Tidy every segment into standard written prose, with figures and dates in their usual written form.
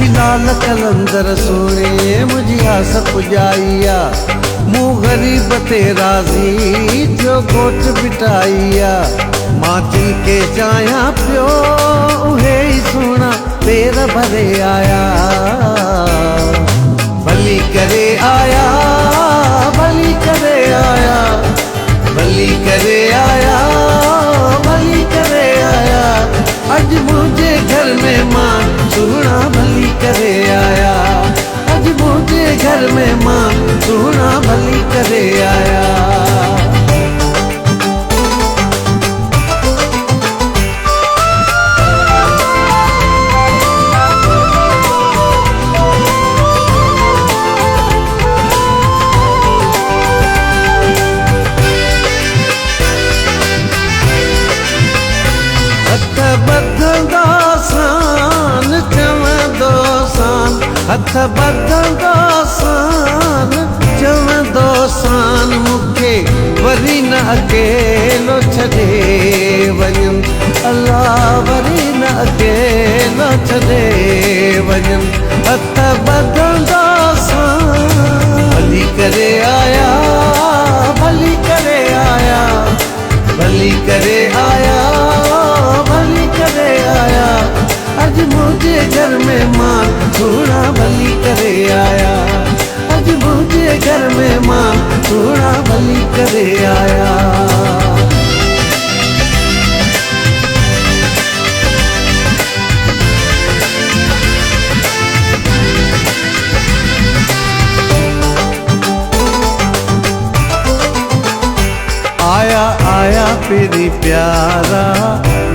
लाल कलंदर सोने मुझे आस पुजाइया, मुँह गरीब ते राजी जो गोट बिटाइया। माटी के चाया प्यो उहे ही सोना पेर भरे आया, भली करे आया, भली करे आया, भली करे आया, भली करे आया। आज मुझे घर में माँ सोना भली करे आया, आज मुझे घर में माँ सोना भली करे आया। बदलदा सान चवंदो सान, हथ बदलदा सान चवंदो सान। मूंखे वरी न अकेलो छॾे वञनि, अल्लाह वरी न अकेलो छॾे वञनि। हथ बदलदा सान भली करे आया, भली करे आया, भली करे आया, भली करे आया। आज मुझे घर में माँ थोड़ा भली करे आया, आज मुझे घर में माँ थोड़ा भली करे आया। आया आया पीरी प्यारा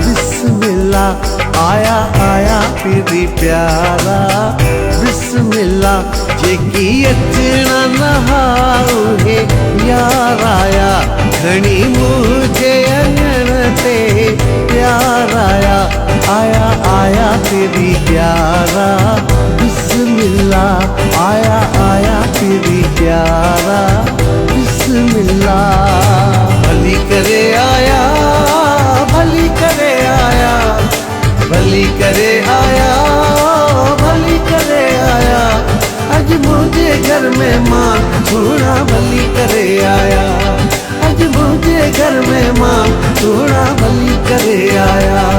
बिस्मिल्लाह, आया आया पीरी प्यारा बिस्मिल्लाह। जेकी अचना नहाऊ है यार आया, घणी मुझे अंगण ते प्यार आया। आया आया पीरी प्यारा बिस्मिल्लाह, आया आया पीरी प्यारा बिस्मिल्लाह। भली करे आया, भली करे आया, भली करे आया, भली करे आया। आज मुझे घर में माँ थोड़ा भली करे आया, आज मुझे घर में माँ थोड़ा भली करे आया।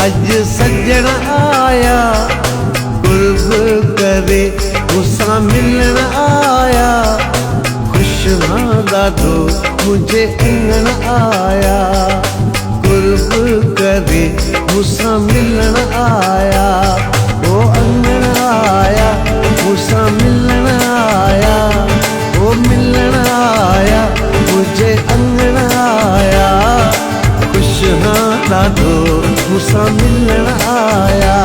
अज सजण आया, कुर्ब करे मूंसां मिलण आया। खुश मां ॾाढो मुझे अंगण आया, कुर्ब करे मूंसां मिलण आया। ओ अंगण आया मूंसां मिलण आया, ओ मिलण आया मुझे अंगण आया। खुश हाँ ॾाढो मूंसां मिलण आया,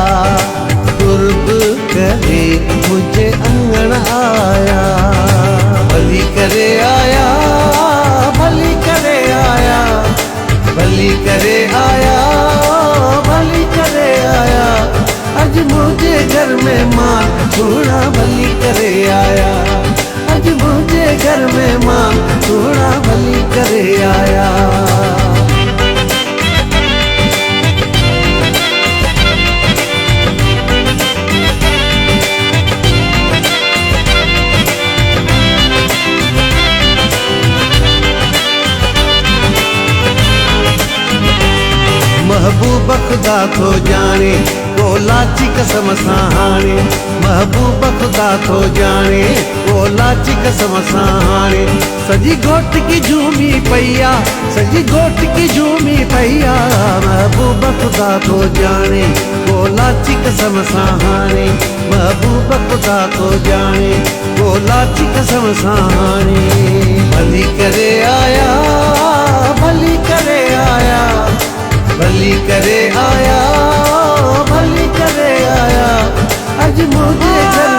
कुर्ब करे मुझे अंगण आया। भली करे आया, भली करे आया, भली करे आया, भली करे आया। आज मुझे घर में माँ थोड़ा भली करे आया, आज मुझे घर में माँ थोड़ा भली करे आया। महबूब खुदा थो जाने को लाची कसम सां हाणे, महबूब खुदा थो जाने को लाची कसम सां हाणे। सजी घोट की झूमी पैया, सजी घोट की झूमी पैया। महबूब खुदा थो जाने को लाची कसम सां हाणे, महबूब खुदा थो जाने को लाची कसम सां हाणे। भली करे आया, भली करे आया, भली करे आया, भली करे आया। आज मुझे घर